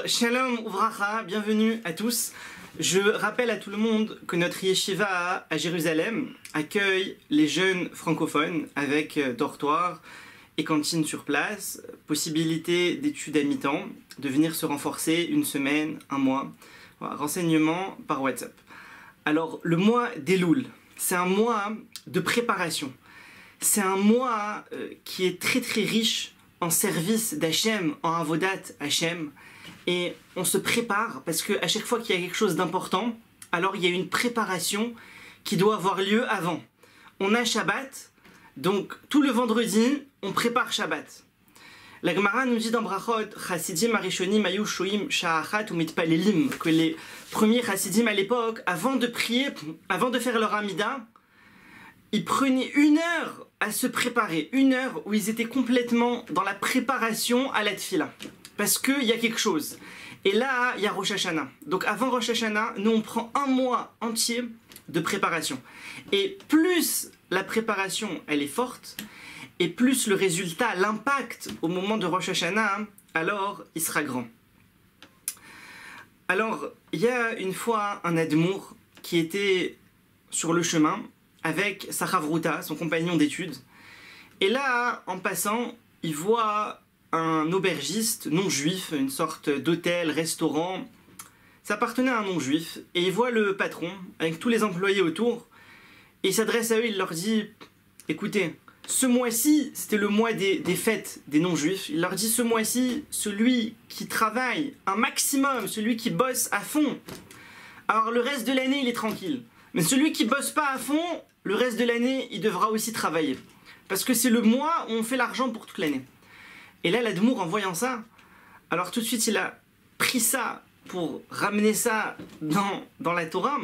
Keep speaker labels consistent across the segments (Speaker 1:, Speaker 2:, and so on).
Speaker 1: Shalom Uvracha, bienvenue à tous. Je rappelle à tout le monde que notre yeshiva à Jérusalem accueille les jeunes francophones avec dortoir et cantine sur place, possibilité d'études à mi-temps, de venir se renforcer une semaine, un mois. Voilà, renseignements par WhatsApp. Alors, le mois d'Elul, c'est un mois de préparation. C'est un mois qui est très très riche en service d'Hachem, en avodat Hachem. Et on se prépare parce qu'à chaque fois qu'il y a quelque chose d'important, alors il y a une préparation qui doit avoir lieu avant. On a Shabbat, donc tout le vendredi, on prépare Shabbat. La Gemara nous dit dans Brachot, Chassidim Arishonim Ayu Shoim Sha'achat ou Mitpalelim, que les premiers Chassidim à l'époque, avant de prier, avant de faire leur Amida, ils prenaient 1 heure à se préparer, 1 heure où ils étaient complètement dans la préparation à la Tfila. Parce qu'il y a quelque chose. Et là, il y a Rosh Hashanah. Donc avant Rosh Hashanah, nous on prend 1 mois entier de préparation. Et plus la préparation, elle est forte, et plus le résultat, l'impact au moment de Rosh Hashanah, alors il sera grand. Alors, il y a une fois un Admour qui était sur le chemin avec sa Chavruta, son compagnon d'études. Et là, en passant, il voit un aubergiste non-juif, une sorte d'hôtel, restaurant. Ça appartenait à un non-juif. Et il voit le patron, avec tous les employés autour, et il s'adresse à eux, il leur dit « Écoutez, ce mois-ci, c'était le mois des fêtes des non-juifs. Il leur dit ce mois-ci, celui qui travaille un maximum, celui qui bosse à fond, alors le reste de l'année, il est tranquille. Mais celui qui bosse pas à fond, le reste de l'année, il devra aussi travailler. Parce que c'est le mois où on fait l'argent pour toute l'année. » Et là, l'Admour, en voyant ça, alors tout de suite, il a pris ça pour ramener ça dans la Torah,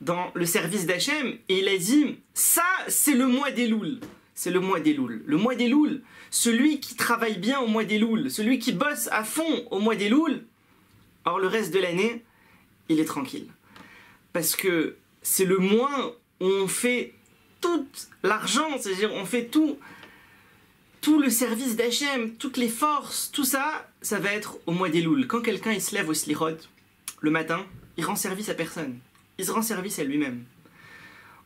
Speaker 1: dans le service d'Hachem, et il a dit, ça, c'est le mois d'Elul. C'est le mois d'Elul. Le mois d'Elul, celui qui travaille bien au mois d'Elul, celui qui bosse à fond au mois d'Elul, alors le reste de l'année, il est tranquille. Parce que c'est le mois où on fait tout l'argent, c'est-à-dire on fait tout le service d'Hachem, toutes les forces, tout ça, ça va être au mois d'Elul. Quand quelqu'un il se lève au Slichot, le matin, il rend service à personne. Il se rend service à lui-même.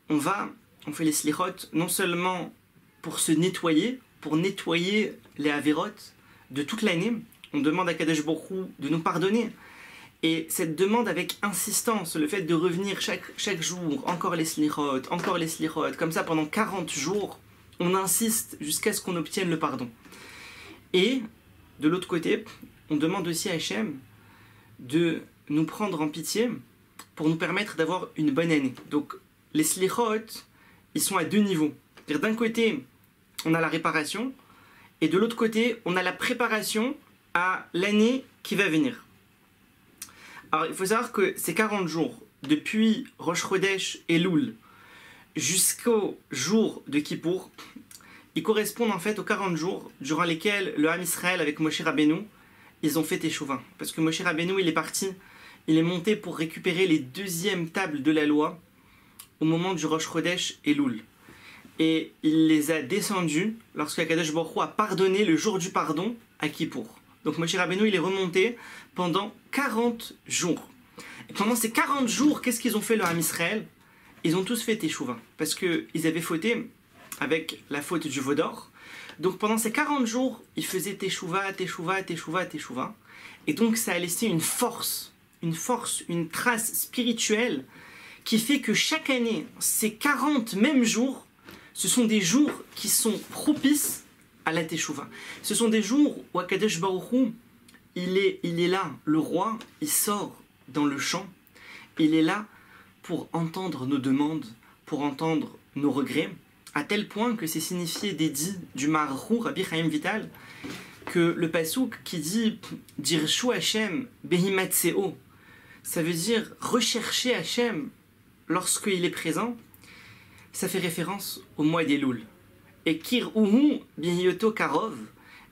Speaker 1: On fait les Slichot non seulement pour se nettoyer, pour nettoyer les Avérotes de toute l'année. On demande à Kadosh Baruch Hu de nous pardonner. Et cette demande avec insistance, le fait de revenir chaque jour, encore les Slichot, comme ça pendant 40 jours, on insiste jusqu'à ce qu'on obtienne le pardon. Et, de l'autre côté, on demande aussi à Hachem de nous prendre en pitié pour nous permettre d'avoir une bonne année. Donc, les slichot, ils sont à 2 niveaux. C'est-à-dire, d'un côté, on a la réparation, et de l'autre côté, on a la préparation à l'année qui va venir. Alors, il faut savoir que ces 40 jours, depuis Rosh Chodesh et Elul, jusqu'au jour de Kippour, ils correspondent en fait aux 40 jours durant lesquels le Ham Israël avec Moshe Rabbeinu, ils ont fait Teshuvah. Parce que Moshe Rabbeinu, il est parti, il est monté pour récupérer les 2e tables de la loi au moment du Rosh Chodesh et Elul. Et il les a descendus lorsque Kadosh Baruch Hu a pardonné le jour du pardon à Kippour. Donc Moshe Rabbeinu, il est remonté pendant 40 jours. Et pendant ces 40 jours, qu'est-ce qu'ils ont fait le Ham Israël ? Ils ont tous fait Teshuvah, parce qu'ils avaient fauté avec la faute du veau d'or. Donc pendant ces 40 jours, ils faisaient Teshuvah. Et donc ça a laissé une force, une trace spirituelle qui fait que chaque année, ces 40 mêmes jours, ce sont des jours qui sont propices à la Teshuvah. Ce sont des jours où Akadosh Baruch Hu, il est là, le roi, il sort dans le champ, il est là pour entendre nos demandes, pour entendre nos regrets, à tel point que c'est signifié des dits du Maharou, Rabbi Chaim Vital, que le pasouk qui dit « Dirshu Hashem behimatseo », ça veut dire « rechercher Hashem lorsqu'il est présent », ça fait référence au mois d'Elul. Et « Kir'uhu bihiyoto karov »,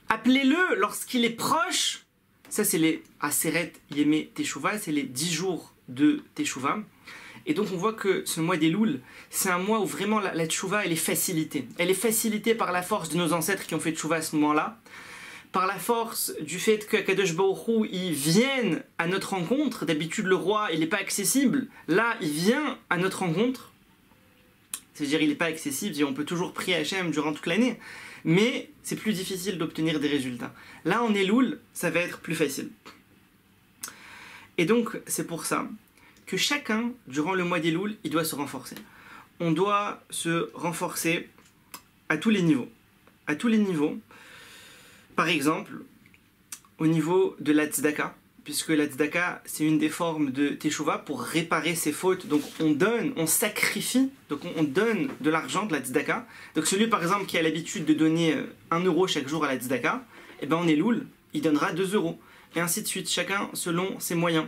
Speaker 1: appelez-le lorsqu'il est proche, ça c'est les Aseret Yemé Teshuvah, c'est les 10 jours de Teshuvah. Et donc on voit que ce mois d'Elul, c'est un mois où vraiment la tchouva, elle est facilitée. Elle est facilitée par la force de nos ancêtres qui ont fait tchouva à ce moment-là. par la force du fait que Kadosh Baruch Hu, il vienne à notre rencontre. D'habitude, le roi, il n'est pas accessible. Là, il vient à notre rencontre. C'est-à-dire, il n'est pas accessible et on peut toujours prier Hachem durant toute l'année. Mais c'est plus difficile d'obtenir des résultats. Là, en Elul, ça va être plus facile. Et donc, c'est pour ça que chacun, durant le mois d'Elul, il doit se renforcer. On doit se renforcer à tous les niveaux. À tous les niveaux. Par exemple, au niveau de la tzedaka, puisque la tzedaka, c'est une des formes de teshuva pour réparer ses fautes. Donc on donne, on sacrifie, donc on donne de l'argent, de la tzedaka. Donc celui par exemple qui a l'habitude de donner 1 euro chaque jour à la tzedaka, eh ben en Elul, il donnera 2 euros. Et ainsi de suite, chacun selon ses moyens.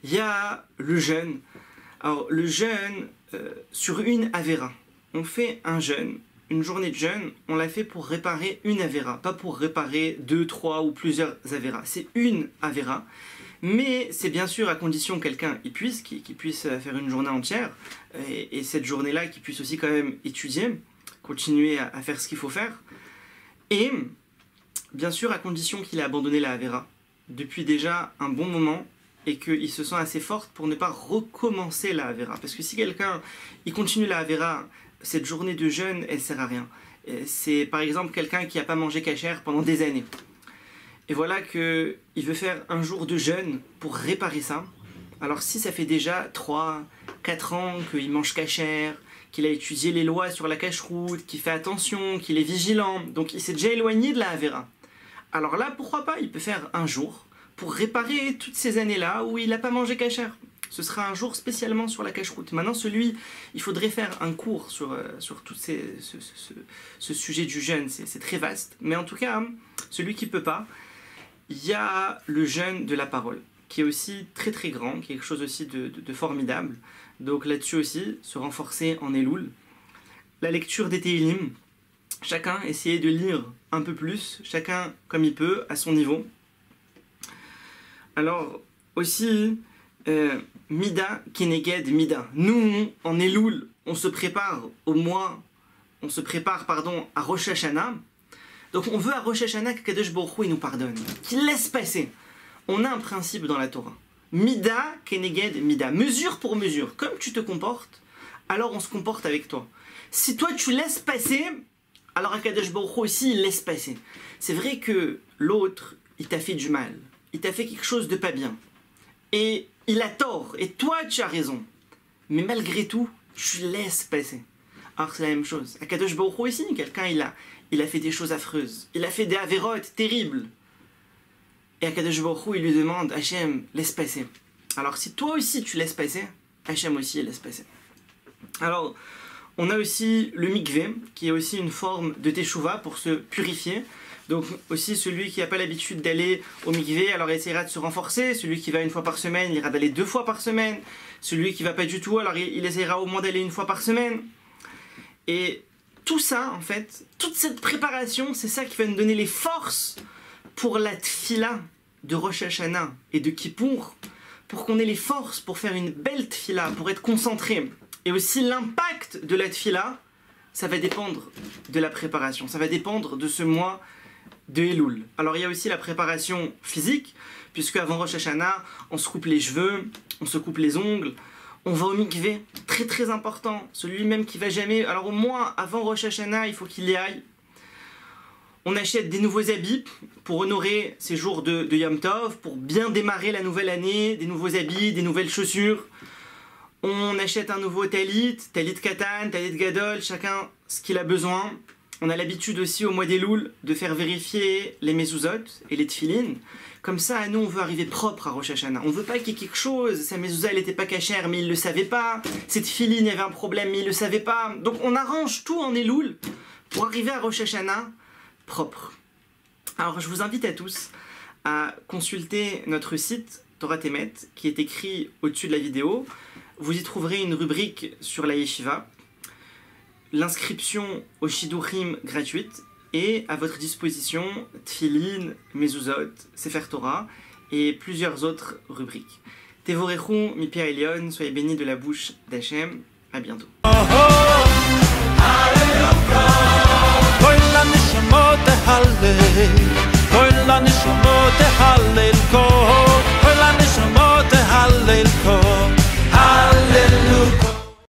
Speaker 1: Il y a le jeûne. Alors le jeûne sur une avéra. On fait un jeûne. Une journée de jeûne, on l'a fait pour réparer une avéra, pas pour réparer 2, 3 ou plusieurs avéras. C'est une avéra, mais c'est bien sûr à condition que quelqu'un qu'il puisse faire une journée entière, et cette journée-là, qu'il puisse aussi quand même étudier, continuer à faire ce qu'il faut faire, et bien sûr à condition qu'il ait abandonné la avéra depuis déjà un bon moment, et qu'il se sent assez fort pour ne pas recommencer la avéra. Parce que si quelqu'un il continue la avéra, cette journée de jeûne, elle sert à rien. C'est par exemple quelqu'un qui n'a pas mangé kasher pendant des années. Et voilà qu'il veut faire un jour de jeûne pour réparer ça. Alors si ça fait déjà 3, 4 ans qu'il mange kasher, qu'il a étudié les lois sur la cacheroute, qu'il fait attention, qu'il est vigilant, donc il s'est déjà éloigné de la avéra. Alors là, pourquoi pas, il peut faire un jour pour réparer toutes ces années-là où il n'a pas mangé kasher. Ce sera un jour spécialement sur la cacheroute. Maintenant, il faudrait faire un cours sur tout ce sujet du jeûne. C'est très vaste. Mais en tout cas, celui qui ne peut pas, il y a le jeûne de la parole, qui est aussi très très grand, qui est quelque chose aussi de formidable. Donc là-dessus aussi, se renforcer en Elul. La lecture des Tehillim, chacun essayer de lire un peu plus, chacun comme il peut, à son niveau. Alors, aussi... Mida Keneged Mida. Nous, en Elul, on se prépare à Rosh Hashanah. Donc on veut à Rosh Hashanah que Kadosh Baruch Hu il nous pardonne, qu'il laisse passer. On a un principe dans la Torah. Mida Keneged Mida. Mesure pour mesure. Comme tu te comportes, alors on se comporte avec toi. Si toi tu laisses passer, alors Kadosh Baruch Hu aussi il laisse passer. C'est vrai que l'autre, il t'a fait du mal. Il t'a fait quelque chose de pas bien. Et il a tort, et toi tu as raison. Mais malgré tout, tu laisses passer. Alors c'est la même chose. À Kadosh Baruch Hu aussi, quelqu'un il a fait des choses affreuses. Il a fait des avérotes terribles. Et à Kadosh Baruch Hu, il lui demande, Hachem, laisse passer. Alors si toi aussi tu laisses passer, Hachem aussi il laisse passer. Alors, on a aussi le mikvé, qui est aussi une forme de teshuva pour se purifier. Donc aussi celui qui n'a pas l'habitude d'aller au mikvé, alors il essaiera de se renforcer. Celui qui va 1 fois par semaine, il ira d'aller 2 fois par semaine. Celui qui va pas du tout, alors il essaiera au moins d'aller 1 fois par semaine. Et tout ça, en fait, toute cette préparation, c'est ça qui va nous donner les forces pour la tfila de Rosh Hashanah et de Kippour, pour qu'on ait les forces pour faire une belle tfila, pour être concentré. Et aussi l'impact de la tfila, ça va dépendre de la préparation, ça va dépendre de ce mois de Elul. Alors il y a aussi la préparation physique, puisque avant Rosh Hashanah, on se coupe les cheveux, on se coupe les ongles, on va au mikvé, très très important, celui même qui va jamais, alors au moins avant Rosh Hashanah, il faut qu'il y aille. On achète des nouveaux habits pour honorer ces jours de Yom Tov, pour bien démarrer la nouvelle année, des nouveaux habits, des nouvelles chaussures. On achète un nouveau talit katan, talit gadol, chacun ce qu'il a besoin. On a l'habitude aussi au mois d'Elul de faire vérifier les mezuzot et les tfilines. Comme ça, nous, on veut arriver propre à Rosh Hashanah. On ne veut pas qu'il y ait quelque chose. Sa mezuzah, elle n'était pas cachère, mais il ne le savait pas. Cette tfiline, il y avait un problème, mais il ne le savait pas. Donc, on arrange tout en Elul pour arriver à Rosh Hashanah propre. Alors, je vous invite à tous à consulter notre site Torah Temet, qui est écrit au-dessus de la vidéo. Vous y trouverez une rubrique sur la yeshiva, l'inscription au Shidurim gratuite et à votre disposition Tfilin, Mezuzot, Sefer Torah et plusieurs autres rubriques. Tevorechou, mi Pia Elion, soyez bénis de la bouche d'Hachem. À bientôt.
Speaker 2: תהלל כל